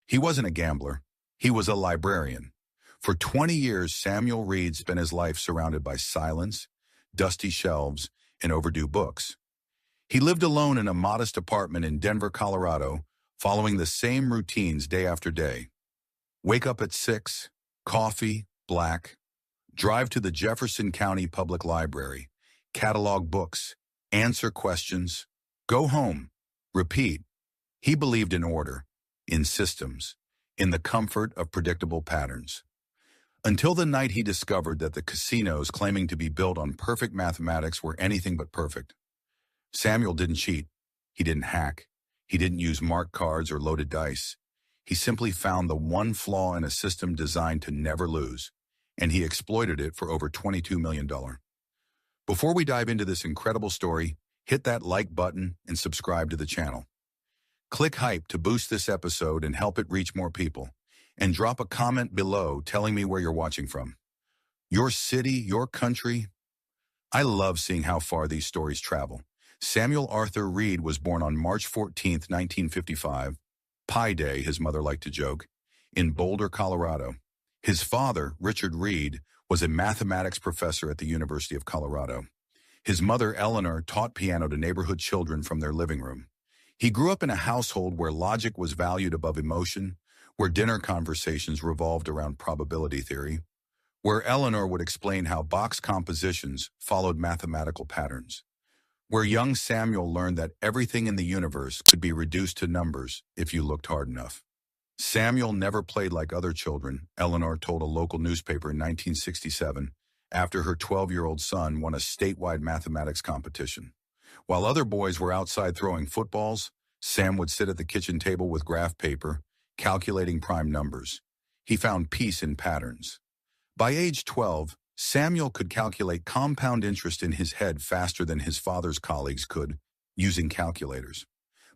He wasn't a gambler. He was a librarian. For 20 years, Samuel Reed spent his life surrounded by silence, dusty shelves, and overdue books. He lived alone in a modest apartment in Denver, Colorado, following the same routines day after day. Wake up at 6, coffee, black, drive to the Jefferson County Public Library, catalog books, answer questions, go home, repeat. He believed in order, in systems, in the comfort of predictable patterns. Until the night he discovered that the casinos claiming to be built on perfect mathematics were anything but perfect. Samuel didn't cheat. He didn't hack. He didn't use marked cards or loaded dice. He simply found the one flaw in a system designed to never lose, and he exploited it for over $22 million. Before we dive into this incredible story, hit that like button and subscribe to the channel. Click hype to boost this episode and help it reach more people. And drop a comment below telling me where you're watching from. Your city, your country. I love seeing how far these stories travel. Samuel Arthur Reed was born on March 14, 1955, Pi Day, his mother liked to joke, in Boulder, Colorado. His father, Richard Reed, was a mathematics professor at the University of Colorado. His mother, Eleanor, taught piano to neighborhood children from their living room. He grew up in a household where logic was valued above emotion, where dinner conversations revolved around probability theory, where Eleanor would explain how box compositions followed mathematical patterns, where young Samuel learned that everything in the universe could be reduced to numbers if you looked hard enough. Samuel never played like other children, Eleanor told a local newspaper in 1967, after her 12-year-old son won a statewide mathematics competition. While other boys were outside throwing footballs, Sam would sit at the kitchen table with graph paper, calculating prime numbers. He found peace in patterns. By age 12, Samuel could calculate compound interest in his head faster than his father's colleagues could, using calculators.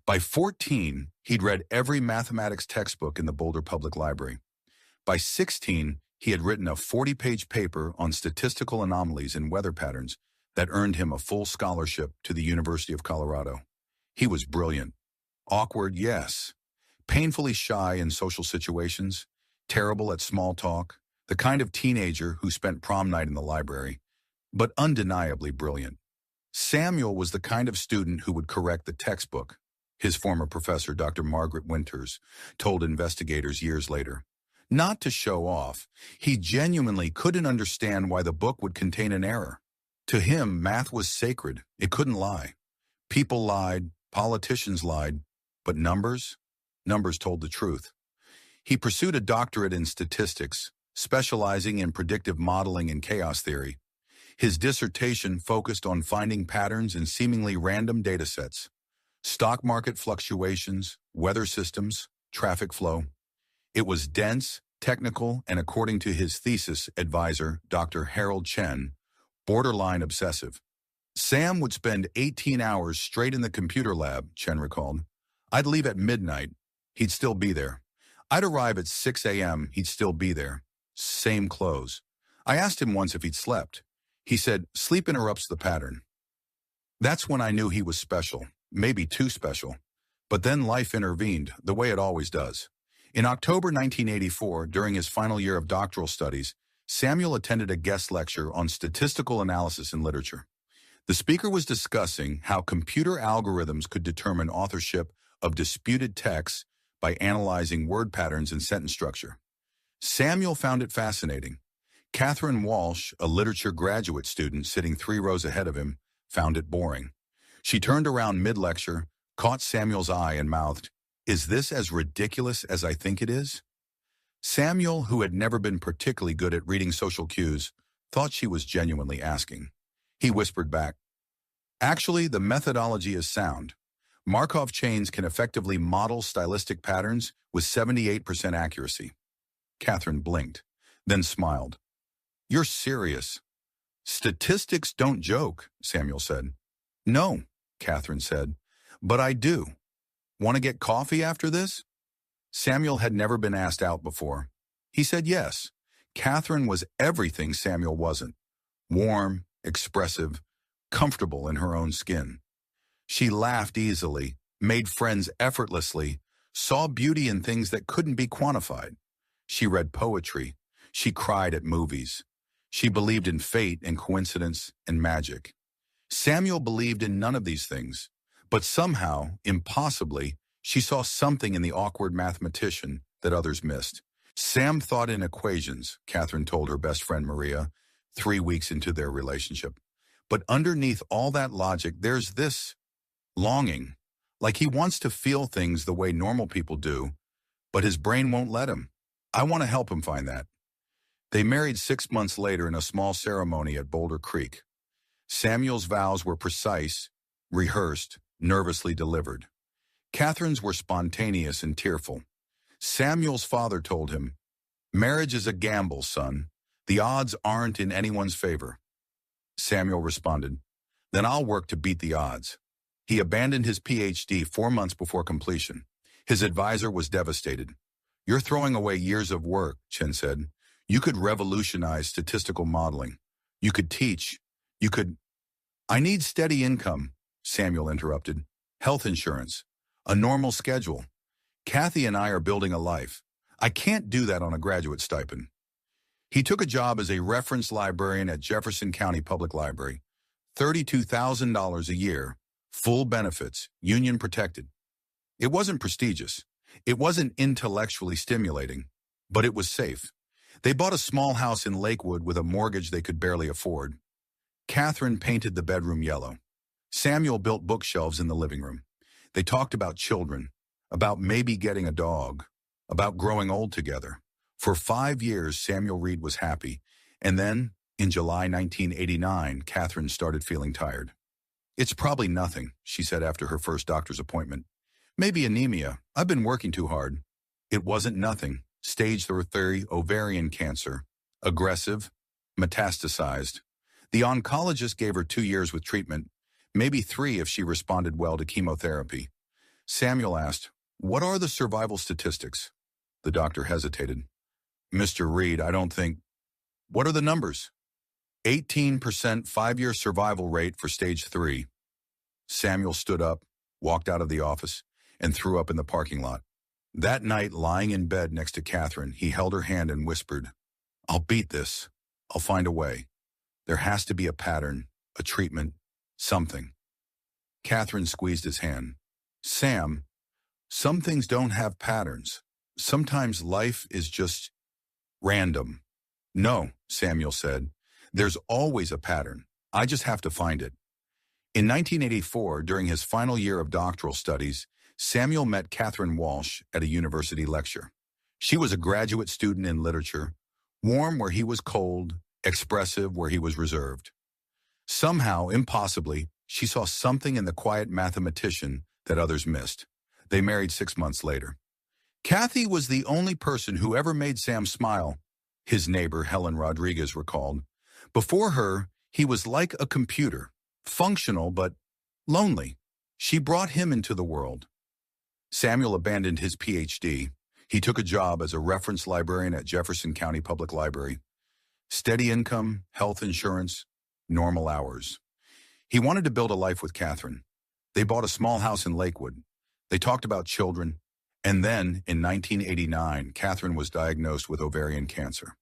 By 14, he'd read every mathematics textbook in the Boulder Public Library. By 16, he had written a 40-page paper on statistical anomalies in weather patterns that earned him a full scholarship to the University of Colorado. He was brilliant. Awkward, yes. Painfully shy in social situations, terrible at small talk, the kind of teenager who spent prom night in the library, but undeniably brilliant. Samuel was the kind of student who would correct the textbook, his former professor, Dr. Margaret Winters, told investigators years later. Not to show off, he genuinely couldn't understand why the book would contain an error. To him, math was sacred. It couldn't lie. People lied, politicians lied, but numbers? Numbers told the truth. He pursued a doctorate in statistics, specializing in predictive modeling and chaos theory. His dissertation focused on finding patterns in seemingly random datasets, stock market fluctuations, weather systems, traffic flow. It was dense, technical, and according to his thesis advisor, Dr. Harold Chen, borderline obsessive. Sam would spend 18 hours straight in the computer lab, Chen recalled. I'd leave at midnight. He'd still be there. I'd arrive at 6 a.m. He'd still be there. Same clothes. I asked him once if he'd slept. He said, sleep interrupts the pattern. That's when I knew he was special, maybe too special. But then life intervened, the way it always does. In October 1984, during his final year of doctoral studies, Samuel attended a guest lecture on statistical analysis in literature. The speaker was discussing how computer algorithms could determine authorship of disputed texts by analyzing word patterns and sentence structure. Samuel found it fascinating. Catherine Walsh, a literature graduate student sitting 3 rows ahead of him, found it boring. She turned around mid-lecture, caught Samuel's eye and mouthed, "Is this as ridiculous as I think it is?" Samuel, who had never been particularly good at reading social cues, thought she was genuinely asking. He whispered back, "Actually, the methodology is sound. Markov chains can effectively model stylistic patterns with 78% accuracy." Catherine blinked, then smiled. "You're serious." "Statistics don't joke," Samuel said. "No," Catherine said, "but I do. Want to get coffee after this?" Samuel had never been asked out before. He said yes. Catherine was everything Samuel wasn't. Warm, expressive, comfortable in her own skin. She laughed easily, made friends effortlessly, saw beauty in things that couldn't be quantified. She read poetry. She cried at movies. She believed in fate and coincidence and magic. Samuel believed in none of these things, but somehow, impossibly, she saw something in the awkward mathematician that others missed. Sam thought in equations, Catherine told her best friend Maria, 3 weeks into their relationship. But underneath all that logic, there's this longing, like he wants to feel things the way normal people do, but his brain won't let him. I want to help him find that. They married 6 months later in a small ceremony at Boulder Creek. Samuel's vows were precise, rehearsed, nervously delivered. Catherine's were spontaneous and tearful. Samuel's father told him, "Marriage is a gamble, son. The odds aren't in anyone's favor." Samuel responded, "Then I'll work to beat the odds." He abandoned his PhD 4 months before completion. His advisor was devastated. "You're throwing away years of work," Chen said. "You could revolutionize statistical modeling. You could teach. You could—" "I need steady income," Samuel interrupted. "Health insurance. A normal schedule. Kathy and I are building a life. I can't do that on a graduate stipend." He took a job as a reference librarian at Jefferson County Public Library. $32,000 a year, full benefits, union protected. It wasn't prestigious. It wasn't intellectually stimulating, but it was safe. They bought a small house in Lakewood with a mortgage they could barely afford. Catherine painted the bedroom yellow. Samuel built bookshelves in the living room. They talked about children, about maybe getting a dog, about growing old together. For 5 years, Samuel Reed was happy, and then, in July 1989, Catherine started feeling tired. "It's probably nothing," she said after her first doctor's appointment. "Maybe anemia. I've been working too hard." It wasn't nothing. Stage 3 ovarian cancer. Aggressive. Metastasized. The oncologist gave her 2 years with treatment, maybe 3 if she responded well to chemotherapy. Samuel asked, "What are the survival statistics?" The doctor hesitated. "Mr. Reed, I don't think—" "What are the numbers?" 18% 5-year survival rate for stage 3. Samuel stood up, walked out of the office, and threw up in the parking lot. That night, lying in bed next to Catherine, he held her hand and whispered, "I'll beat this. I'll find a way. There has to be a pattern, a treatment, something." Catherine squeezed his hand. "Sam, some things don't have patterns. Sometimes life is just random." "No," Samuel said. "There's always a pattern. I just have to find it." In 1984, during his final year of doctoral studies, Samuel met Catherine Walsh at a university lecture. She was a graduate student in literature, warm where he was cold, expressive where he was reserved. Somehow, impossibly, she saw something in the quiet mathematician that others missed. They married 6 months later. Kathy was the only person who ever made Sam smile, his neighbor Helen Rodriguez recalled. Before her, he was like a computer, functional but lonely. She brought him into the world. Samuel abandoned his PhD. He took a job as a reference librarian at Jefferson County Public Library. Steady income, health insurance, normal hours. He wanted to build a life with Catherine. They bought a small house in Lakewood. They talked about children. And then, in 1989, Catherine was diagnosed with ovarian cancer.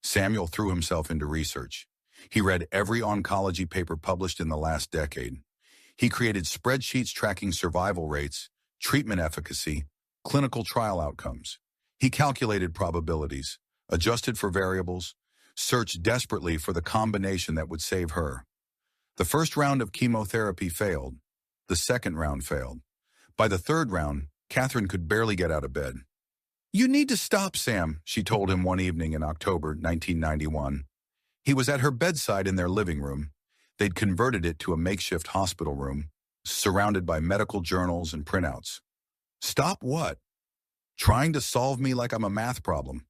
Samuel threw himself into research. He read every oncology paper published in the last decade. He created spreadsheets tracking survival rates, treatment efficacy, clinical trial outcomes. He calculated probabilities, adjusted for variables, searched desperately for the combination that would save her. The first round of chemotherapy failed. The second round failed. By the third round, Catherine could barely get out of bed. "You need to stop, Sam," she told him one evening in October 1991. He was at her bedside in their living room. They'd converted it to a makeshift hospital room, surrounded by medical journals and printouts. "Stop what?" "Trying to solve me like I'm a math problem."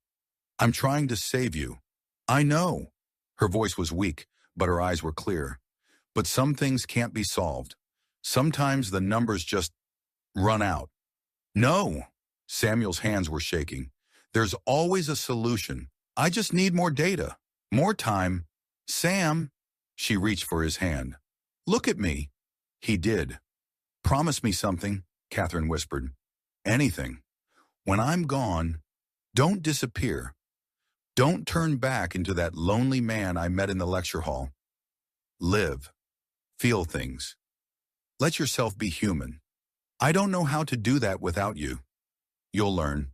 "I'm trying to save you." "I know." Her voice was weak, but her eyes were clear. "But some things can't be solved. Sometimes the numbers just run out." "No." Samuel's hands were shaking. "There's always a solution. I just need more data, more time." "Sam." She reached for his hand. "Look at me." He did. "Promise me something," Catherine whispered. "Anything." When I'm gone, don't disappear. Don't turn back into that lonely man I met in the lecture hall. Live. Feel things. Let yourself be human. I don't know how to do that without you. You'll learn.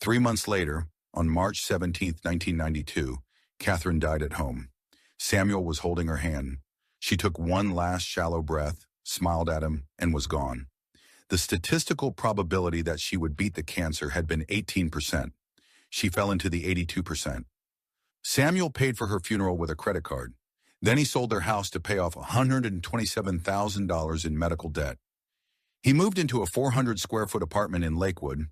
3 months later, on March 17, 1992, Catherine died at home. Samuel was holding her hand. She took one last shallow breath, smiled at him, and was gone. The statistical probability that she would beat the cancer had been 18%. She fell into the 82%. Samuel paid for her funeral with a credit card. Then he sold their house to pay off $127,000 in medical debt. He moved into a 400-square-foot apartment in Lakewood.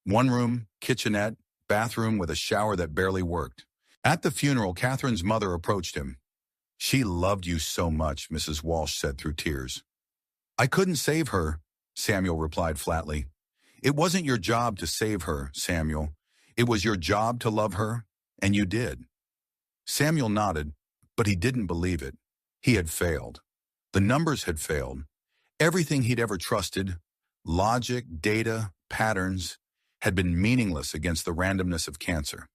One room, kitchenette, bathroom with a shower that barely worked. At the funeral, Catherine's mother approached him. "She loved you so much," Mrs. Walsh said through tears. "I couldn't save her," Samuel replied flatly. "It wasn't your job to save her, Samuel. It was your job to love her, and you did." Samuel nodded, but he didn't believe it. He had failed. The numbers had failed. Everything he'd ever trusted, logic, data, patterns, had been meaningless against the randomness of cancer.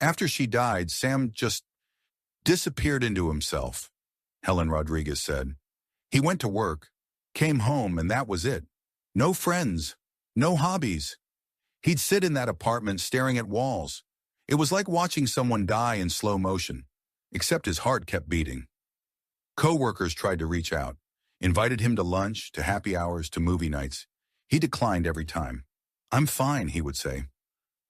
After she died, Sam just disappeared into himself, Helen Rodriguez said. He went to work, came home, and that was it. No friends, no hobbies. He'd sit in that apartment staring at walls. It was like watching someone die in slow motion, except his heart kept beating. Co-workers tried to reach out, invited him to lunch, to happy hours, to movie nights. He declined every time. "I'm fine," he would say.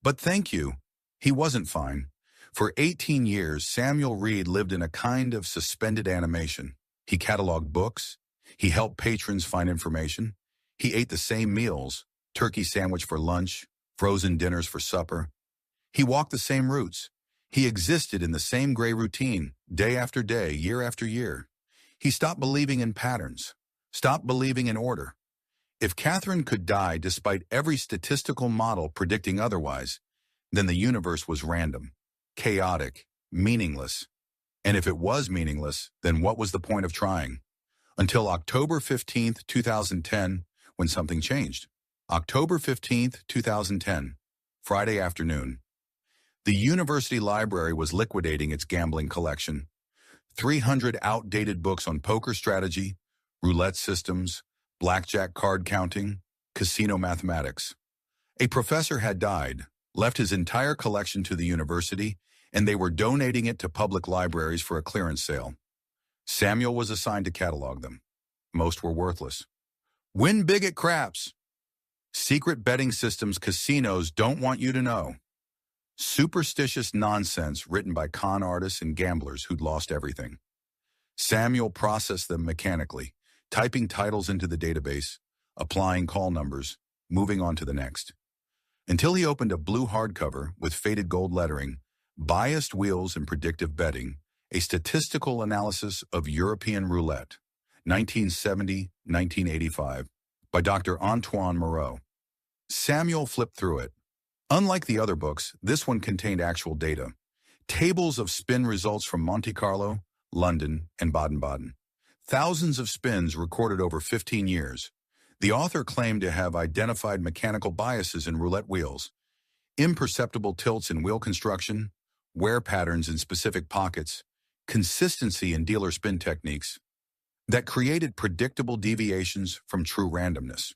"But thank you." He wasn't fine. For 18 years, Samuel Reed lived in a kind of suspended animation. He cataloged books. He helped patrons find information. He ate the same meals, turkey sandwich for lunch, frozen dinners for supper. He walked the same routes. He existed in the same gray routine, day after day, year after year. He stopped believing in patterns, stopped believing in order. If Catherine could die despite every statistical model predicting otherwise, then the universe was random, chaotic, meaningless. And if it was meaningless, then what was the point of trying? Until October 15th, 2010, when something changed. October 15th, 2010, Friday afternoon. The university library was liquidating its gambling collection. 300 outdated books on poker strategy, roulette systems, blackjack card counting, casino mathematics. A professor had died, left his entire collection to the university, and they were donating it to public libraries for a clearance sale. Samuel was assigned to catalog them. Most were worthless. Win big at craps. Secret betting systems casinos don't want you to know. Superstitious nonsense written by con artists and gamblers who'd lost everything. Samuel processed them mechanically, typing titles into the database, applying call numbers, moving on to the next. Until he opened a blue hardcover with faded gold lettering, Biased Wheels and Predictive Betting, a statistical analysis of European roulette, 1970-1985, by Dr. Antoine Moreau. Samuel flipped through it. Unlike the other books, this one contained actual data. Tables of spin results from Monte Carlo, London, and Baden-Baden. Thousands of spins recorded over 15 years. The author claimed to have identified mechanical biases in roulette wheels, imperceptible tilts in wheel construction, wear patterns in specific pockets, consistency in dealer spin techniques, that created predictable deviations from true randomness.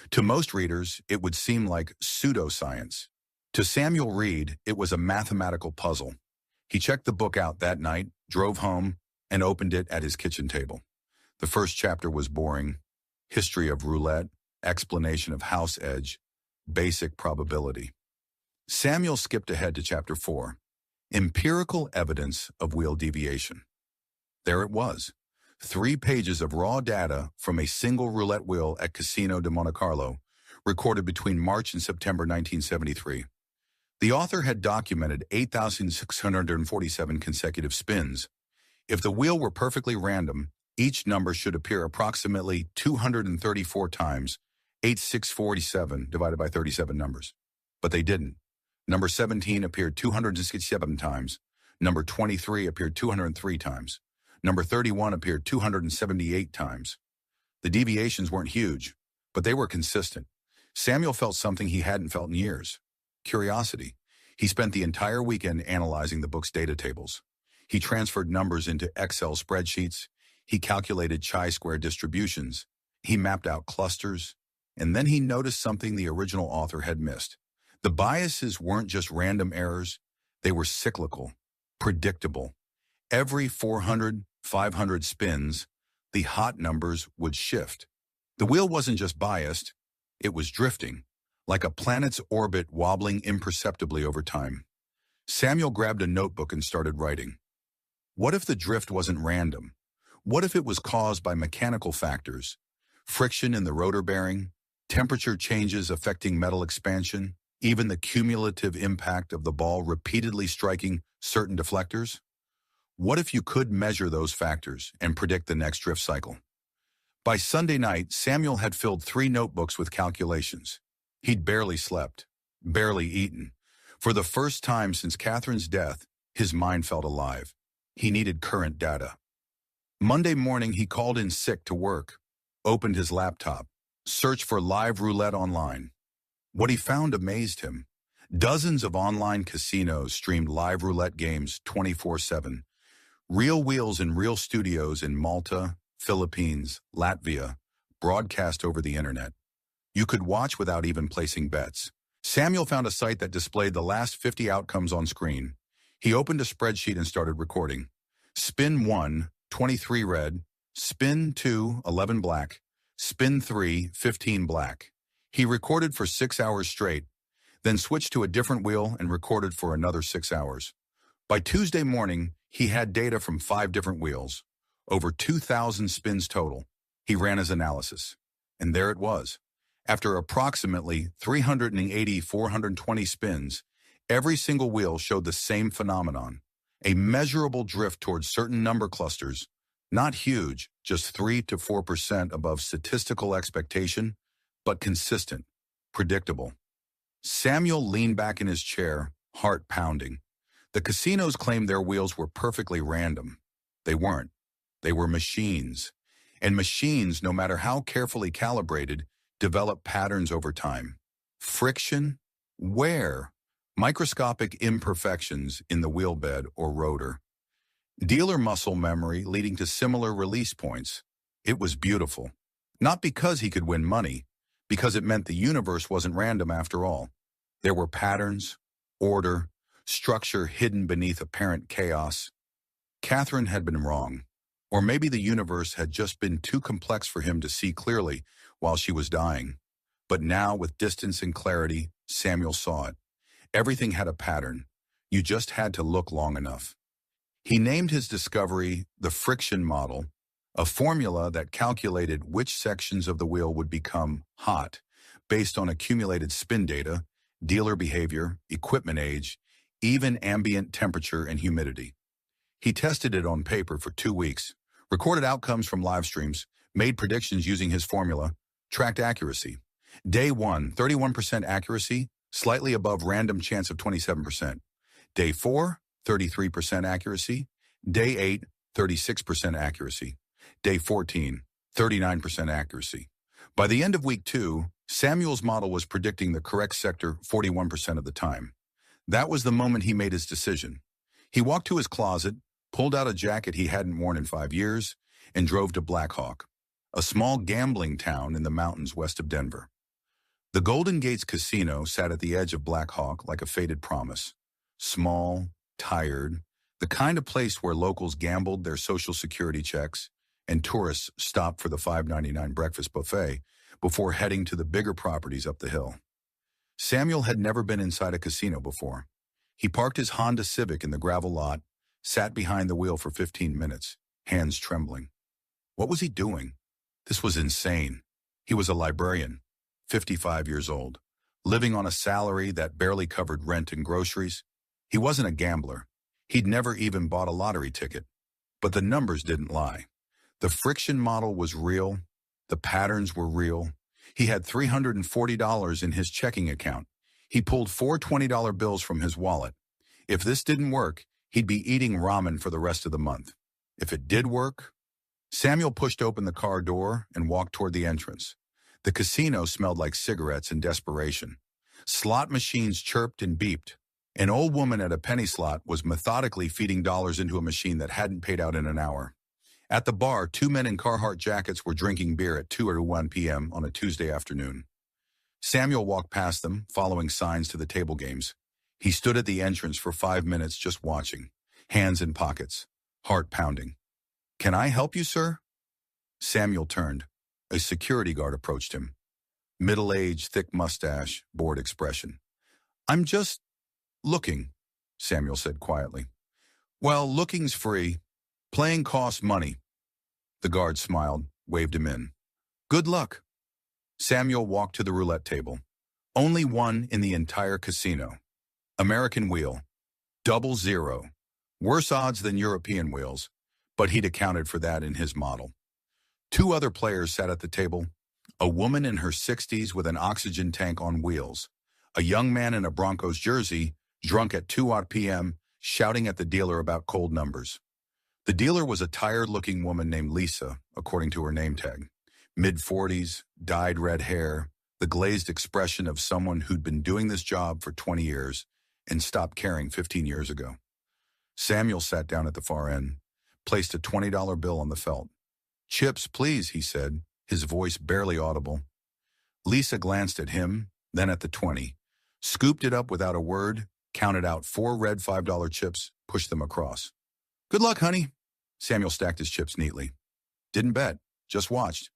To most readers, it would seem like pseudoscience. To Samuel Reed, it was a mathematical puzzle. He checked the book out that night, drove home, and opened it at his kitchen table. The first chapter was boring. History of roulette, explanation of house edge, basic probability. Samuel skipped ahead to chapter 4, empirical evidence of wheel deviation. There it was, 3 pages of raw data from a single roulette wheel at Casino de Monte Carlo, recorded between March and September 1973. The author had documented 8,647 consecutive spins. If the wheel were perfectly random, each number should appear approximately 234 times, 8,647 divided by 37 numbers. But they didn't. Number 17 appeared 267 times. Number 23 appeared 203 times. Number 31 appeared 278 times. The deviations weren't huge, but they were consistent. Samuel felt something he hadn't felt in years: curiosity. He spent the entire weekend analyzing the book's data tables. He transferred numbers into Excel spreadsheets. He calculated chi-square distributions. He mapped out clusters. And then he noticed something the original author had missed. The biases weren't just random errors. They were cyclical, predictable. Every 400, 500 spins, the hot numbers would shift. The wheel wasn't just biased, it was drifting, like a planet's orbit wobbling imperceptibly over time. Samuel grabbed a notebook and started writing. What if the drift wasn't random? What if it was caused by mechanical factors? Friction in the rotor bearing, temperature changes affecting metal expansion, even the cumulative impact of the ball repeatedly striking certain deflectors? What if you could measure those factors and predict the next drift cycle? By Sunday night, Samuel had filled 3 notebooks with calculations. He'd barely slept, barely eaten. For the first time since Catherine's death, his mind felt alive. He needed current data. Monday morning, he called in sick to work, opened his laptop, searched for live roulette online. What he found amazed him. Dozens of online casinos streamed live roulette games 24/7. Real wheels in real studios in Malta, Philippines, Latvia, broadcast over the internet. You could watch without even placing bets. Samuel found a site that displayed the last 50 outcomes on screen. He opened a spreadsheet and started recording. Spin 1, 23 red. Spin 2, 11 black. Spin 3, 15 black. He recorded for 6 hours straight, then switched to a different wheel and recorded for another 6 hours. By Tuesday morning, he had data from 5 different wheels, over 2,000 spins total. He ran his analysis, and there it was. After approximately 380, 420 spins, every single wheel showed the same phenomenon, a measurable drift towards certain number clusters, not huge, just 3 to 4% above statistical expectation, but consistent, predictable. Samuel leaned back in his chair, heart pounding. The casinos claimed their wheels were perfectly random. They weren't. They were machines. And machines, no matter how carefully calibrated, develop patterns over time. Friction? Where? Microscopic imperfections in the wheel bed or rotor. Dealer muscle memory leading to similar release points. It was beautiful. Not because he could win money, because it meant the universe wasn't random after all. There were patterns, order, structure hidden beneath apparent chaos. Catherine had been wrong. Or maybe the universe had just been too complex for him to see clearly while she was dying. But now, with distance and clarity, Samuel saw it. Everything had a pattern. You just had to look long enough. He named his discovery the friction model, a formula that calculated which sections of the wheel would become hot based on accumulated spin data, dealer behavior, equipment age, even ambient temperature and humidity. He tested it on paper for 2 weeks, recorded outcomes from live streams, made predictions using his formula, tracked accuracy. Day 1, 31% accuracy, slightly above random chance of 27%. Day 4, 33% accuracy. Day 8, 36% accuracy. Day 14, 39% accuracy. By the end of week 2, Samuel's model was predicting the correct sector 41% of the time. That was the moment he made his decision. He walked to his closet, pulled out a jacket he hadn't worn in 5 years, and drove to Black Hawk, a small gambling town in the mountains west of Denver. The Golden Gates Casino sat at the edge of Black Hawk like a faded promise. Small, tired, the kind of place where locals gambled their Social Security checks and tourists stopped for the $5.99 breakfast buffet before heading to the bigger properties up the hill. Samuel had never been inside a casino before. He parked his Honda Civic in the gravel lot, sat behind the wheel for 15 minutes, hands trembling. What was he doing? This was insane. He was a librarian, 55 years old, living on a salary that barely covered rent and groceries. He wasn't a gambler. He'd never even bought a lottery ticket. But the numbers didn't lie. The friction model was real. The patterns were real. He had $340 in his checking account. He pulled 4 $20 bills from his wallet. If this didn't work, he'd be eating ramen for the rest of the month. If it did work, Samuel pushed open the car door and walked toward the entrance. The casino smelled like cigarettes and desperation. Slot machines chirped and beeped. An old woman at a penny slot was methodically feeding dollars into a machine that hadn't paid out in an hour. At the bar, two men in Carhartt jackets were drinking beer at 2 or 1 p.m. on a Tuesday afternoon. Samuel walked past them, following signs to the table games. He stood at the entrance for 5 minutes just watching, hands in pockets, heart pounding. "Can I help you, sir?" Samuel turned. A security guard approached him. Middle-aged, thick mustache, bored expression. "I'm just looking," Samuel said quietly. "Well, looking's free. Playing costs money." The guard smiled, waved him in. "Good luck." Samuel walked to the roulette table. Only one in the entire casino. American wheel. 000. Worse odds than European wheels, but he'd accounted for that in his model. Two other players sat at the table. A woman in her 60s with an oxygen tank on wheels. A young man in a Broncos jersey, drunk at 2 p.m., shouting at the dealer about cold numbers. The dealer was a tired-looking woman named Lisa, according to her name tag. Mid-40s, dyed red hair, the glazed expression of someone who'd been doing this job for 20 years and stopped caring 15 years ago. Samuel sat down at the far end, placed a $20 bill on the felt. "Chips, please," he said, his voice barely audible. Lisa glanced at him, then at the 20, scooped it up without a word, counted out 4 red $5 chips, pushed them across. "Good luck, honey." Samuel stacked his chips neatly. "Didn't bet, just watched."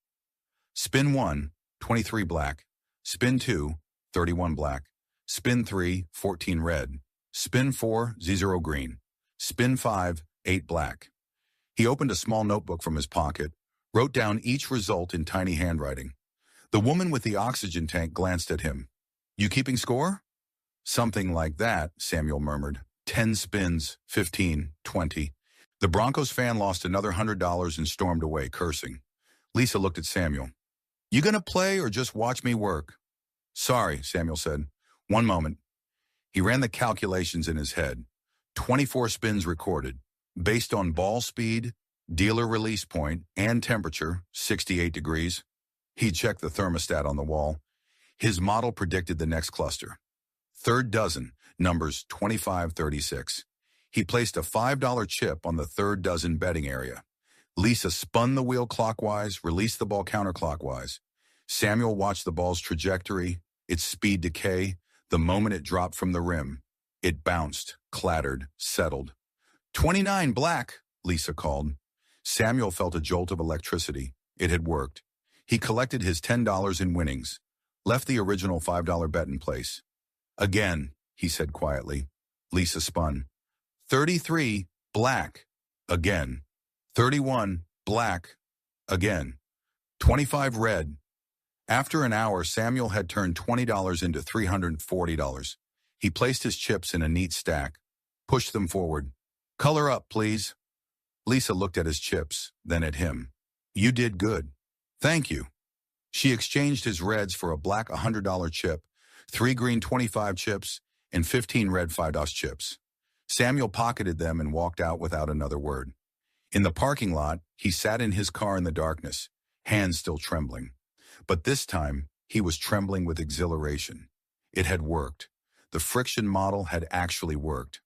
Spin 1, 23 black. Spin 2, 31 black. Spin 3, 14 red. Spin 4, 0 green. Spin 5, 8 black. He opened a small notebook from his pocket, wrote down each result in tiny handwriting. The woman with the oxygen tank glanced at him. "You keeping score?" "Something like that," Samuel murmured. 10 spins, 15, 20. The Broncos fan lost another $100 and stormed away, cursing. Lisa looked at Samuel. "You gonna play or just watch me work?" "Sorry," Samuel said. "One moment." He ran the calculations in his head. 24 spins recorded, based on ball speed, dealer release point, and temperature, 68 degrees. He checked the thermostat on the wall. His model predicted the next cluster. Third dozen, numbers 25-36. He placed a $5 chip on the third dozen betting area. Lisa spun the wheel clockwise, released the ball counterclockwise. Samuel watched the ball's trajectory, its speed decay, the moment it dropped from the rim. It bounced, clattered, settled. 29 black, Lisa called. Samuel felt a jolt of electricity. It had worked. He collected his $10 in winnings, left the original $5 bet in place. "Again," he said quietly. Lisa spun. 33 black, again. 31 black, again. 25 red. After an hour, Samuel had turned $20 into $340. He placed his chips in a neat stack, pushed them forward. "Color up, please." Lisa looked at his chips, then at him. "You did good." "Thank you." She exchanged his reds for a black $100 chip, 3 green 25 chips, and 15 red $5 chips. Samuel pocketed them and walked out without another word. In the parking lot, he sat in his car in the darkness, hands still trembling. But this time, he was trembling with exhilaration. It had worked. The friction model had actually worked.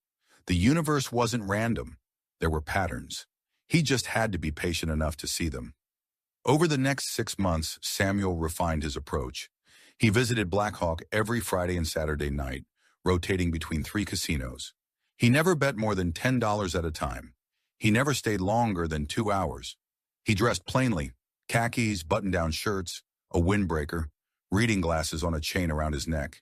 The universe wasn't random. There were patterns. He just had to be patient enough to see them. Over the next 6 months, Samuel refined his approach. He visited Black Hawk every Friday and Saturday night, rotating between 3 casinos. He never bet more than $10 at a time. He never stayed longer than 2 hours. He dressed plainly, khakis, button-down shirts, a windbreaker, reading glasses on a chain around his neck.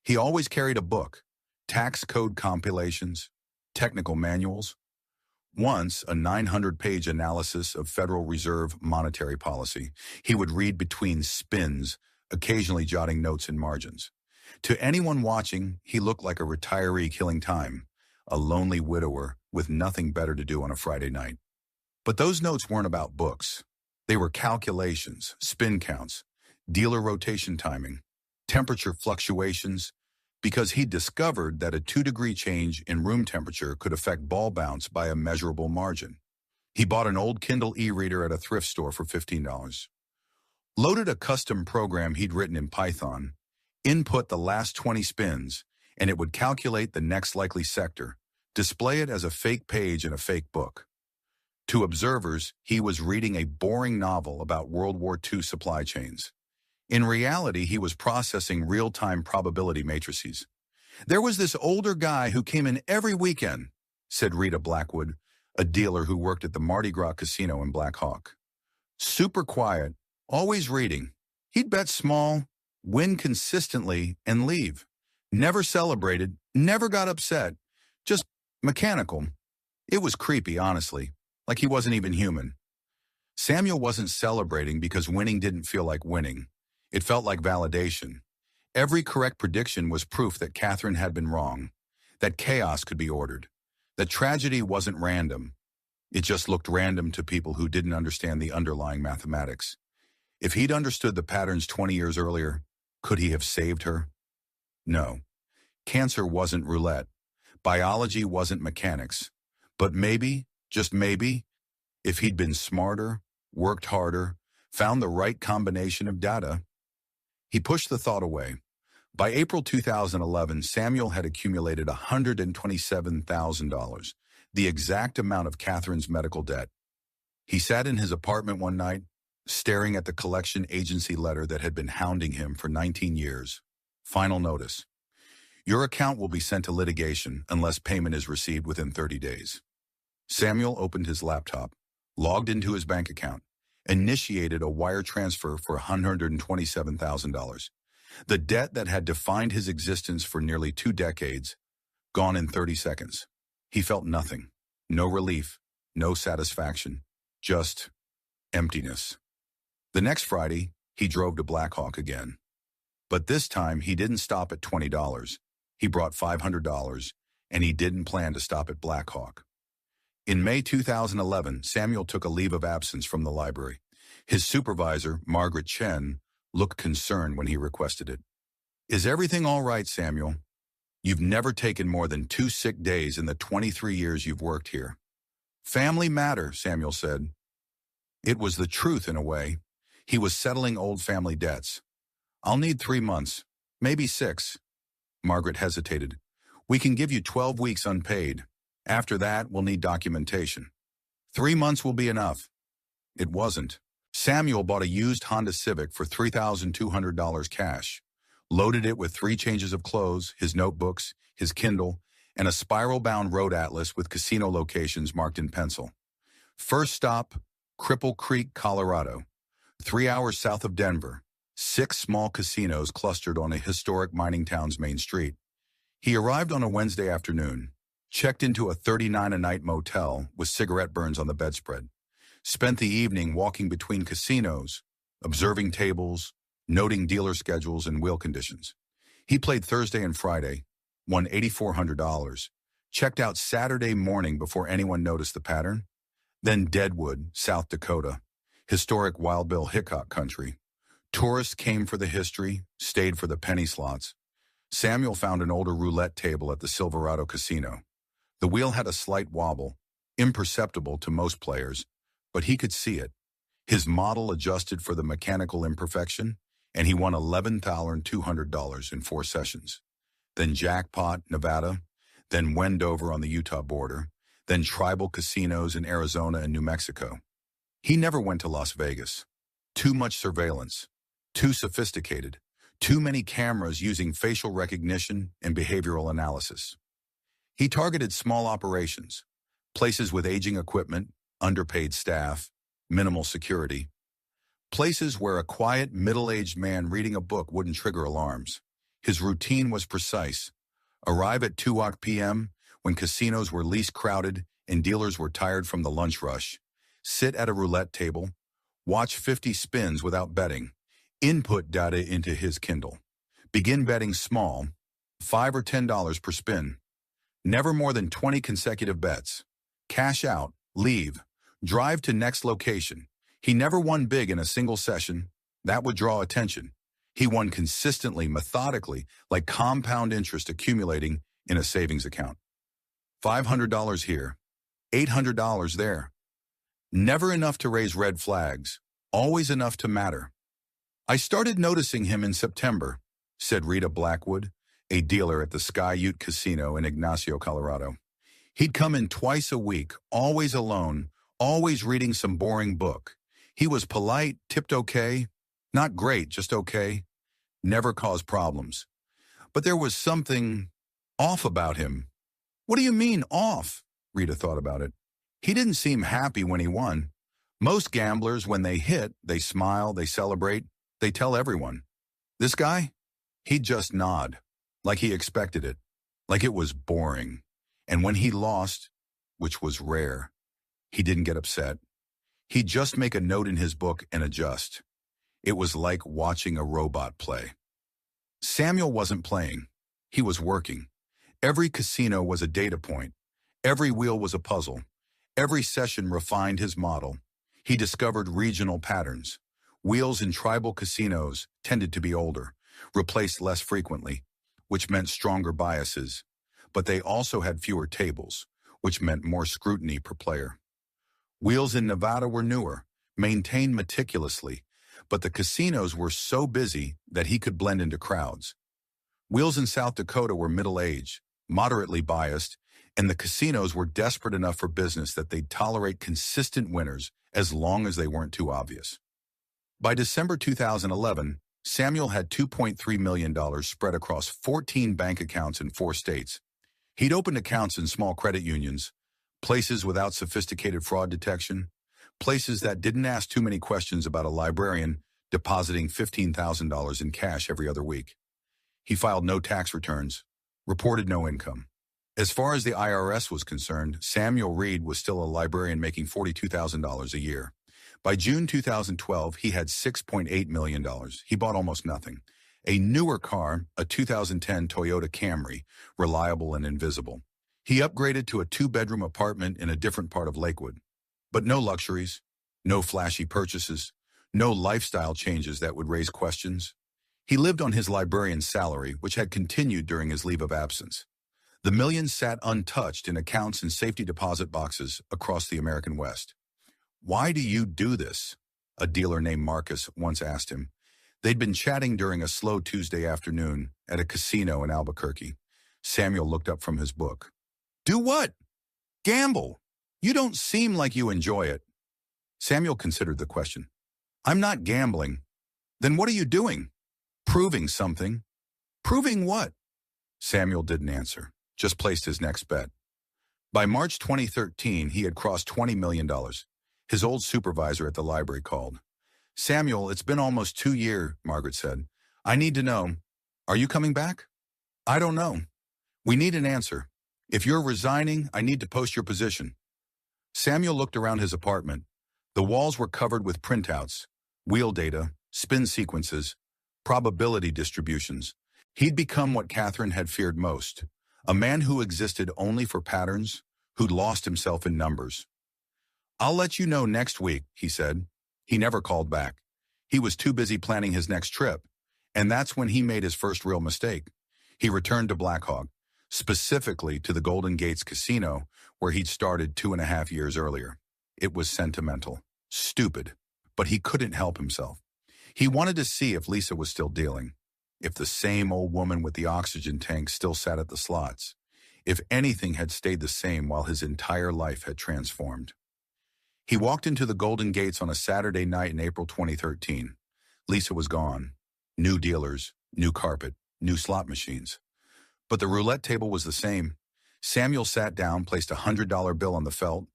He always carried a book, tax code compilations, technical manuals. Once, a 900-page analysis of Federal Reserve monetary policy. He would read between spins, occasionally jotting notes in margins. To anyone watching, he looked like a retiree killing time, a lonely widower with nothing better to do on a Friday night. But those notes weren't about books. They were calculations, spin counts, dealer rotation timing, temperature fluctuations, because he'd discovered that a 2-degree change in room temperature could affect ball bounce by a measurable margin. He bought an old Kindle e-reader at a thrift store for $15. Loaded a custom program he'd written in Python, input the last 20 spins, and it would calculate the next likely sector, display it as a fake page in a fake book. To observers, he was reading a boring novel about World War II supply chains. In reality, he was processing real-time probability matrices. "There was this older guy who came in every weekend," said Rita Blackwood, a dealer who worked at the Mardi Gras casino in Black Hawk. "Super quiet, always reading. He'd bet small, win consistently, and leave. Never celebrated, never got upset, just mechanical. It was creepy, honestly, like he wasn't even human." Samuel wasn't celebrating because winning didn't feel like winning. It felt like validation. Every correct prediction was proof that Catherine had been wrong, that chaos could be ordered, that tragedy wasn't random. It just looked random to people who didn't understand the underlying mathematics. If he'd understood the patterns 20 years earlier, could he have saved her? No. Cancer wasn't roulette. Biology wasn't mechanics. But maybe, just maybe, if he'd been smarter, worked harder, found the right combination of data. He pushed the thought away. By April 2011, Samuel had accumulated $127,000, the exact amount of Catherine's medical debt. He sat in his apartment one night, staring at the collection agency letter that had been hounding him for 19 years. Final notice. Your account will be sent to litigation unless payment is received within 30 days. Samuel opened his laptop, logged into his bank account, initiated a wire transfer for $127,000. The debt that had defined his existence for nearly 2 decades, gone in 30 seconds. He felt nothing, no relief, no satisfaction, just emptiness. The next Friday, he drove to Black Hawk again. But this time, he didn't stop at $20. He brought $500, and he didn't plan to stop at Black Hawk. In May 2011, Samuel took a leave of absence from the library. His supervisor, Margaret Chen, looked concerned when he requested it. "Is everything all right, Samuel? You've never taken more than 2 sick days in the 23 years you've worked here." "Family matter," Samuel said. It was the truth in a way. He was settling old family debts. "I'll need 3 months, maybe 6. Margaret hesitated. "We can give you 12 weeks unpaid. After that, we'll need documentation." 3 months will be enough." It wasn't. Samuel bought a used Honda Civic for $3,200 cash, loaded it with 3 changes of clothes, his notebooks, his Kindle, and a spiral-bound road atlas with casino locations marked in pencil. First stop, Cripple Creek, Colorado. 3 hours south of Denver. 6 small casinos clustered on a historic mining town's main street. He arrived on a Wednesday afternoon, checked into a $39 a night motel with cigarette burns on the bedspread, spent the evening walking between casinos, observing tables, noting dealer schedules and wheel conditions. He played Thursday and Friday, won $8,400, checked out Saturday morning before anyone noticed the pattern. Then Deadwood, South Dakota, historic Wild Bill Hickok country. Tourists came for the history, stayed for the penny slots. Samuel found an older roulette table at the Silverado Casino. The wheel had a slight wobble, imperceptible to most players, but he could see it. His model adjusted for the mechanical imperfection, and he won $11,200 in 4 sessions. Then Jackpot, Nevada, then Wendover on the Utah border, then tribal casinos in Arizona and New Mexico. He never went to Las Vegas. Too much surveillance, too sophisticated, too many cameras using facial recognition and behavioral analysis. He targeted small operations, places with aging equipment, underpaid staff, minimal security, places where a quiet, middle-aged man reading a book wouldn't trigger alarms. His routine was precise. Arrive at 2 p.m. when casinos were least crowded and dealers were tired from the lunch rush. Sit at a roulette table, watch 50 spins without betting, input data into his Kindle. Begin betting small, $5 or $10 per spin. Never more than 20 consecutive bets. Cash out, leave, drive to next location. He never won big in a single session. That would draw attention. He won consistently, methodically, like compound interest accumulating in a savings account. $500 here, $800 there. Never enough to raise red flags, always enough to matter. I started noticing him in September, said Rita Blackwood, a dealer at the Sky Ute Casino in Ignacio, Colorado. He'd come in twice a week, always alone, always reading some boring book. He was polite, tipped okay, not great, just okay, never caused problems. But there was something off about him. What do you mean, off? Rita thought about it. He didn't seem happy when he won. Most gamblers, when they hit, they smile, they celebrate, they tell everyone. This guy? He'd just nod, like he expected it, like it was boring. And when he lost, which was rare, he didn't get upset. He'd just make a note in his book and adjust. It was like watching a robot play. Samuel wasn't playing. He was working. Every casino was a data point. Every wheel was a puzzle. Every session refined his model. He discovered regional patterns. Wheels in tribal casinos tended to be older, replaced less frequently, which meant stronger biases. But they also had fewer tables, which meant more scrutiny per player. Wheels in Nevada were newer, maintained meticulously, but the casinos were so busy that he could blend into crowds. Wheels in South Dakota were middle-aged, moderately biased, and the casinos were desperate enough for business that they'd tolerate consistent winners as long as they weren't too obvious. By December 2011, Samuel had $2.3 million spread across 14 bank accounts in 4 states. He'd opened accounts in small credit unions, places without sophisticated fraud detection, places that didn't ask too many questions about a librarian depositing $15,000 in cash every other week. He filed no tax returns, reported no income. As far as the IRS was concerned, Samuel Reed was still a librarian making $42,000 a year. By June 2012, he had $6.8 million. He bought almost nothing. A newer car, a 2010 Toyota Camry, reliable and invisible. He upgraded to a 2-bedroom apartment in a different part of Lakewood. But no luxuries, no flashy purchases, no lifestyle changes that would raise questions. He lived on his librarian's salary, which had continued during his leave of absence. The millions sat untouched in accounts and safety deposit boxes across the American West. "Why do you do this?" a dealer named Marcus once asked him. They'd been chatting during a slow Tuesday afternoon at a casino in Albuquerque. Samuel looked up from his book. "Do what?" "Gamble. You don't seem like you enjoy it." Samuel considered the question. "I'm not gambling." "Then what are you doing?" "Proving something." "Proving what?" Samuel didn't answer, just placed his next bet. By March 2013, he had crossed $20 million. His old supervisor at the library called. "Samuel, it's been almost 2 years, Margaret said. "I need to know. Are you coming back?" "I don't know." "We need an answer. If you're resigning, I need to post your position." Samuel looked around his apartment. The walls were covered with printouts, wheel data, spin sequences, probability distributions. He'd become what Catherine had feared most, a man who existed only for patterns, who'd lost himself in numbers. "I'll let you know next week," he said. He never called back. He was too busy planning his next trip, and that's when he made his first real mistake. He returned to Blackhawk, specifically to the Golden Gates Casino, where he'd started 2.5 years earlier. It was sentimental, stupid, but he couldn't help himself. He wanted to see if Lisa was still dealing, if the same old woman with the oxygen tank still sat at the slots, if anything had stayed the same while his entire life had transformed. He walked into the Golden Gates on a Saturday night in April 2013. Lisa was gone. New dealers, new carpet, new slot machines. But the roulette table was the same. Samuel sat down, placed a $100 bill on the felt.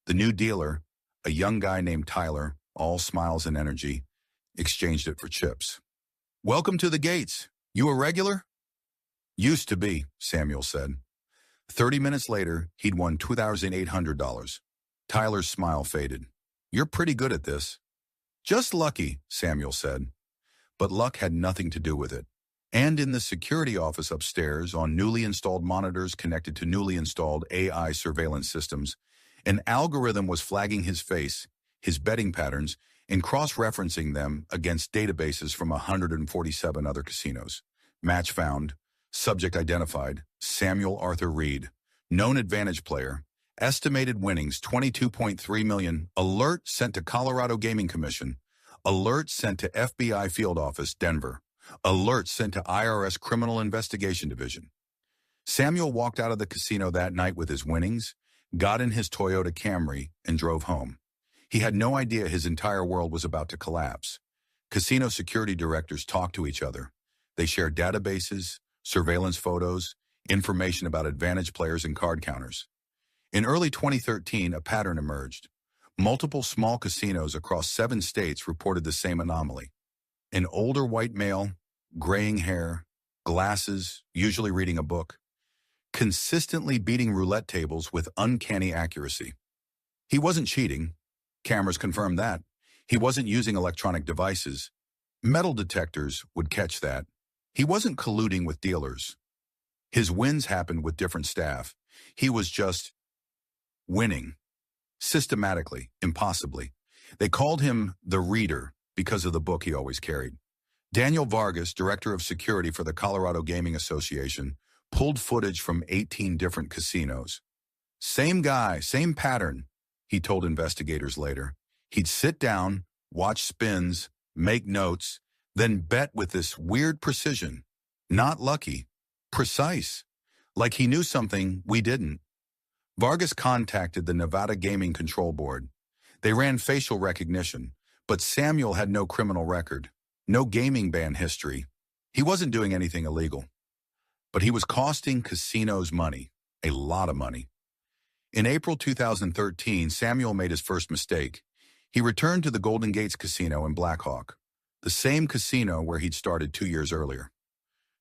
The new dealer, a young guy named Tyler, all smiles and energy, exchanged it for chips. "Welcome to the Gates. You a regular?" "Used to be," Samuel said. 30 minutes later, he'd won $2,800. Tyler's smile faded. "You're pretty good at this." "Just lucky," Samuel said. But luck had nothing to do with it. And in the security office upstairs, on newly installed monitors connected to newly installed AI surveillance systems, an algorithm was flagging his face, his betting patterns, and cross-referencing them against databases from 147 other casinos. Match found. Subject identified. Samuel Arthur Reed. Known advantage player. Estimated winnings $22.3 million. Alert sent to Colorado Gaming Commission. Alert sent to FBI Field Office, Denver. Alert sent to IRS Criminal Investigation Division. Samuel walked out of the casino that night with his winnings, got in his Toyota Camry, and drove home. He had no idea his entire world was about to collapse. Casino security directors talked to each other. They shared databases, surveillance photos, information about advantage players and card counters. In early 2013, a pattern emerged. Multiple small casinos across 7 states reported the same anomaly. An older white male, graying hair, glasses, usually reading a book, consistently beating roulette tables with uncanny accuracy. He wasn't cheating. Cameras confirmed that. He wasn't using electronic devices. Metal detectors would catch that. He wasn't colluding with dealers. His wins happened with different staff. He was just winning. Systematically, impossibly. They called him the Reader because of the book he always carried. Daniel Vargas, director of security for the Colorado Gaming Association, pulled footage from 18 different casinos. Same guy, same pattern, he told investigators later. He'd sit down, watch spins, make notes, then bet with this weird precision. Not lucky, precise. Like he knew something we didn't. Vargas contacted the Nevada Gaming Control Board. They ran facial recognition, but Samuel had no criminal record, no gaming ban history. He wasn't doing anything illegal. But he was costing casinos money, a lot of money. In April 2013, Samuel made his first mistake. He returned to the Golden Gates Casino in Black Hawk, the same casino where he'd started 2 years earlier.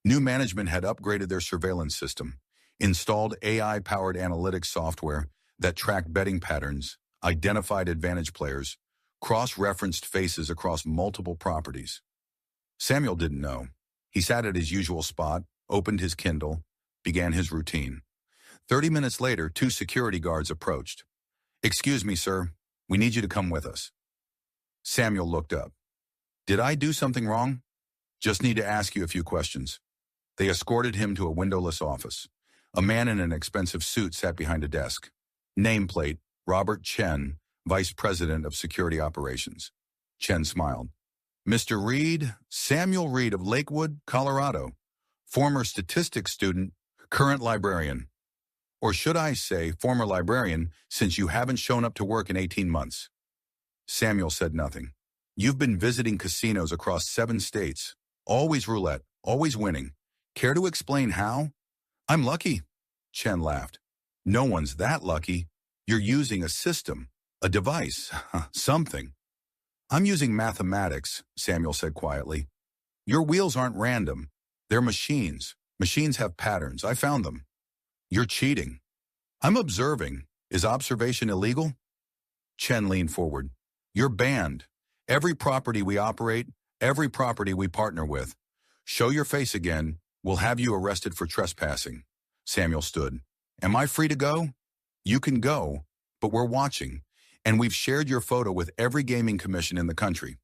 New management had upgraded their surveillance system, installed AI-powered analytics software that tracked betting patterns, identified advantage players, cross-referenced faces across multiple properties. Samuel didn't know. He sat at his usual spot, opened his Kindle, began his routine. 30 minutes later, 2 security guards approached. "Excuse me, sir. We need you to come with us." Samuel looked up. "Did I do something wrong?" "Just need to ask you a few questions." They escorted him to a windowless office. A man in an expensive suit sat behind a desk. Nameplate, Robert Chen, Vice President of Security Operations. Chen smiled. "Mr. Reed, Samuel Reed of Lakewood, Colorado. Former statistics student, current librarian. Or should I say former librarian, since you haven't shown up to work in 18 months. Samuel said nothing. "You've been visiting casinos across 7 states. Always roulette, always winning. Care to explain how?" "I'm lucky," Chen laughed. "No one's that lucky. You're using a system, a device, something." "I'm using mathematics," Samuel said quietly. "Your wheels aren't random. They're machines. Machines have patterns. I found them." "You're cheating." "I'm observing. Is observation illegal?" Chen leaned forward. "You're banned. Every property we operate, every property we partner with. Show your face again. We'll have you arrested for trespassing." Samuel stood. "Am I free to go?" "You can go, but we're watching, and we've shared your photo with every gaming commission in the country."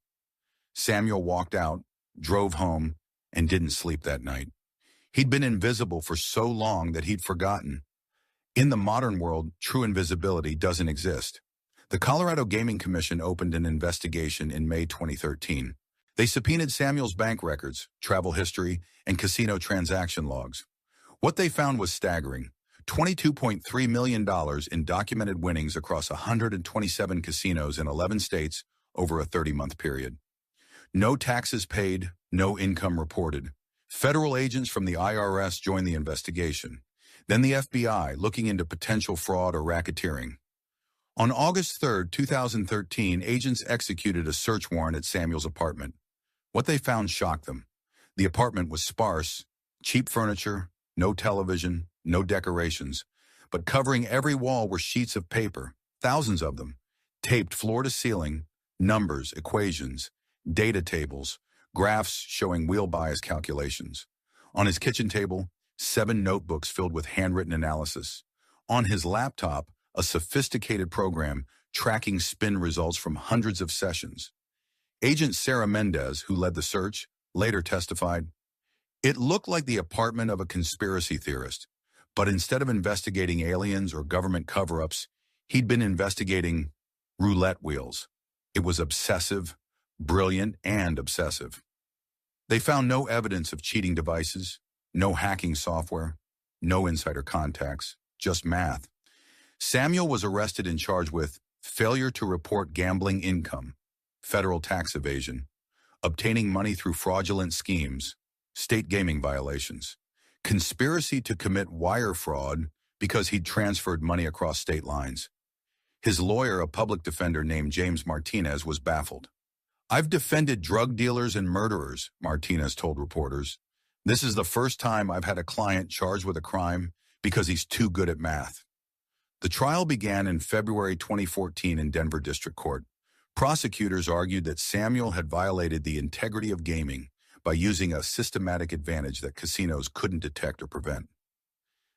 Samuel walked out, drove home, and didn't sleep that night. He'd been invisible for so long that he'd forgotten. In the modern world, true invisibility doesn't exist. The Colorado Gaming Commission opened an investigation in May 2013. They subpoenaed Samuel's bank records, travel history, and casino transaction logs. What they found was staggering. $22.3 million in documented winnings across 127 casinos in 11 states over a 30-month period. No taxes paid, no income reported. Federal agents from the IRS joined the investigation. Then the FBI, looking into potential fraud or racketeering. On August 3, 2013, agents executed a search warrant at Samuel's apartment. What they found shocked them. The apartment was sparse, cheap furniture, no television, no decorations, but covering every wall were sheets of paper, thousands of them, taped floor to ceiling, numbers, equations, data tables, graphs showing wheel bias calculations. On his kitchen table, 7 notebooks filled with handwritten analysis. On his laptop, a sophisticated program tracking spin results from hundreds of sessions. Agent Sarah Mendez, who led the search, later testified, "It looked like the apartment of a conspiracy theorist, but instead of investigating aliens or government cover-ups, he'd been investigating roulette wheels. It was obsessive, brilliant and obsessive. They found no evidence of cheating devices, no hacking software, no insider contacts, just math. Samuel was arrested and charged with failure to report gambling income, federal tax evasion, obtaining money through fraudulent schemes, state gaming violations, conspiracy to commit wire fraud because he'd transferred money across state lines. His lawyer, a public defender named James Martinez, was baffled. "I've defended drug dealers and murderers," Martinez told reporters. "This is the first time I've had a client charged with a crime because he's too good at math." The trial began in February 2014 in Denver District Court. Prosecutors argued that Samuel had violated the integrity of gaming by using a systematic advantage that casinos couldn't detect or prevent.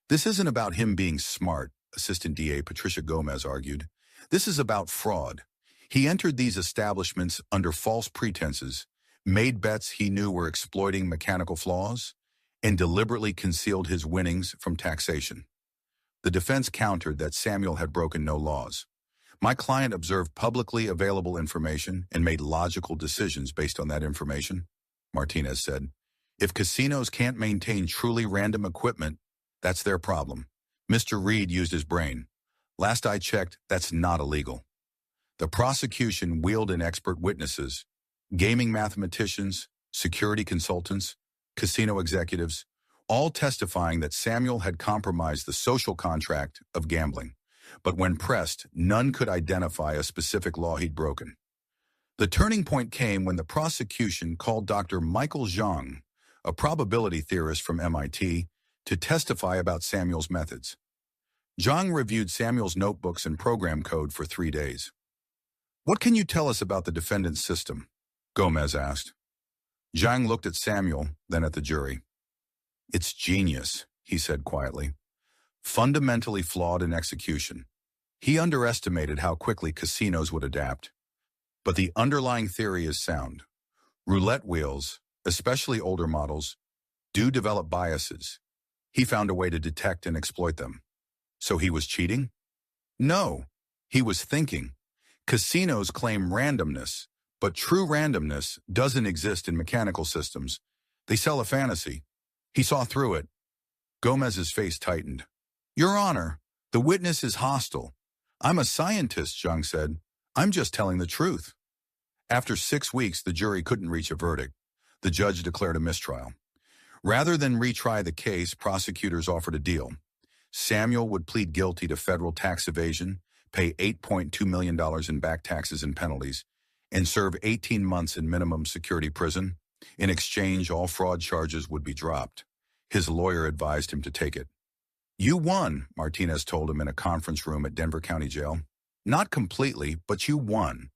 "This isn't about him being smart," Assistant DA Patricia Gomez argued. "This is about fraud. He entered these establishments under false pretenses, made bets he knew were exploiting mechanical flaws, and deliberately concealed his winnings from taxation." The defense countered that Samuel had broken no laws. "My client observed publicly available information and made logical decisions based on that information," Martinez said. "If casinos can't maintain truly random equipment, that's their problem. Mr. Reed used his brain. Last I checked, that's not illegal." The prosecution wheeled in expert witnesses, gaming mathematicians, security consultants, casino executives, all testifying that Samuel had compromised the social contract of gambling. But when pressed, none could identify a specific law he'd broken. The turning point came when the prosecution called Dr. Michael Zhang, a probability theorist from MIT, to testify about Samuel's methods. Zhang reviewed Samuel's notebooks and program code for 3 days. "What can you tell us about the defendant's system?" Gomez asked. Zhang looked at Samuel, then at the jury. "It's genius," he said quietly. "Fundamentally flawed in execution. He underestimated how quickly casinos would adapt. But the underlying theory is sound. Roulette wheels, especially older models, do develop biases. He found a way to detect and exploit them. So he was cheating? No, he was thinking. Casinos claim randomness, but true randomness doesn't exist in mechanical systems. They sell a fantasy. He saw through it." Gomez's face tightened. "Your Honor, the witness is hostile. I'm a scientist," Zhang said. "I'm just telling the truth." After 6 weeks, the jury couldn't reach a verdict. The judge declared a mistrial. Rather than retry the case, prosecutors offered a deal. Samuel would plead guilty to federal tax evasion, pay $8.2 million in back taxes and penalties, and serve 18 months in minimum security prison. In exchange, all fraud charges would be dropped. His lawyer advised him to take it. "You won," Martinez told him in a conference room at Denver County Jail. "Not completely, but you won.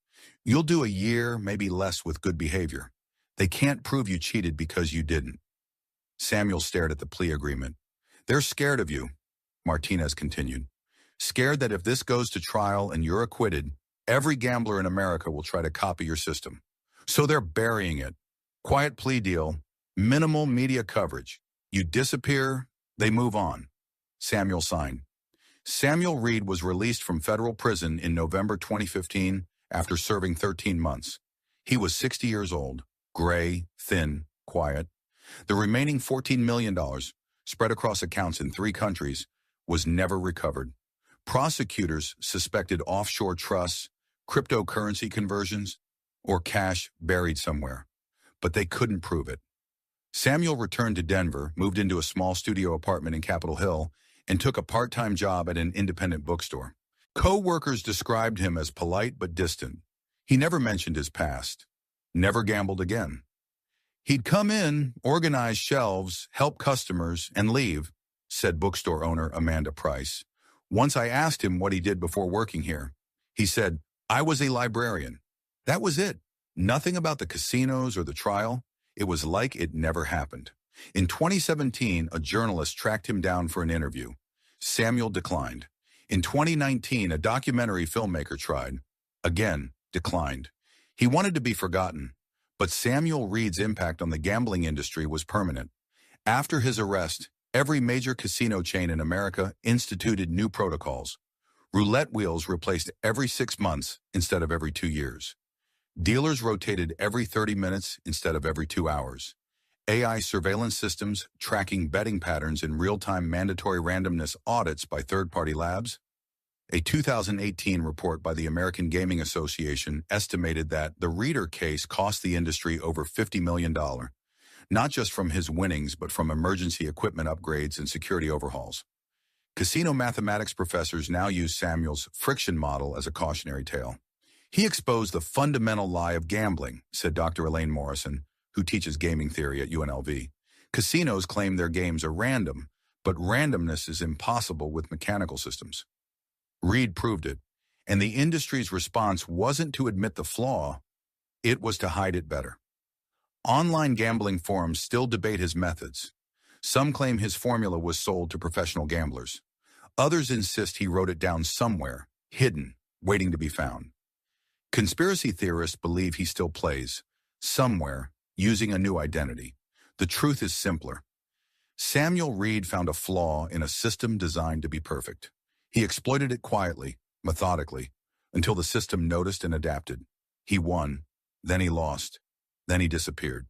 You'll do a year, maybe less, with good behavior. They can't prove you cheated because you didn't." Samuel stared at the plea agreement. "They're scared of you," Martinez continued. "Scared that if this goes to trial and you're acquitted, every gambler in America will try to copy your system. So they're burying it. Quiet plea deal, minimal media coverage. You disappear, they move on." Samuel signed. Samuel Reed was released from federal prison in November 2015 after serving 13 months. He was 60 years old, gray, thin, quiet. The remaining $14 million, spread across accounts in 3 countries, was never recovered. Prosecutors suspected offshore trusts, cryptocurrency conversions, or cash buried somewhere, but they couldn't prove it. Samuel returned to Denver, moved into a small studio apartment in Capitol Hill, and took a part-time job at an independent bookstore. Co-workers described him as polite but distant. He never mentioned his past. Never gambled again. "He'd come in, organize shelves, help customers, and leave," said bookstore owner Amanda Price. "Once I asked him what he did before working here. He said, 'I was a librarian.' That was it. Nothing about the casinos or the trial. It was like it never happened." In 2017, a journalist tracked him down for an interview. Samuel declined. In 2019, a documentary filmmaker tried. Again, declined. He wanted to be forgotten. But Samuel Reed's impact on the gambling industry was permanent. After his arrest, every major casino chain in America instituted new protocols. Roulette wheels replaced every 6 months instead of every 2 years. Dealers rotated every 30 minutes instead of every 2 hours. AI surveillance systems tracking betting patterns in real-time mandatory randomness audits by third-party labs. A 2018 report by the American Gaming Association estimated that the Reader case cost the industry over $50 million, not just from his winnings but from emergency equipment upgrades and security overhauls. Casino mathematics professors now use Samuel's friction model as a cautionary tale. He exposed the fundamental lie of gambling, said Dr. Elaine Morrison, who teaches gaming theory at UNLV. Casinos claim their games are random, but randomness is impossible with mechanical systems. Reed proved it, and the industry's response wasn't to admit the flaw, it was to hide it better. Online gambling forums still debate his methods. Some claim his formula was sold to professional gamblers. Others insist he wrote it down somewhere, hidden, waiting to be found. Conspiracy theorists believe he still plays, somewhere, using a new identity. The truth is simpler. Samuel Reed found a flaw in a system designed to be perfect. He exploited it quietly, methodically, until the system noticed and adapted. He won, then he lost, then he disappeared.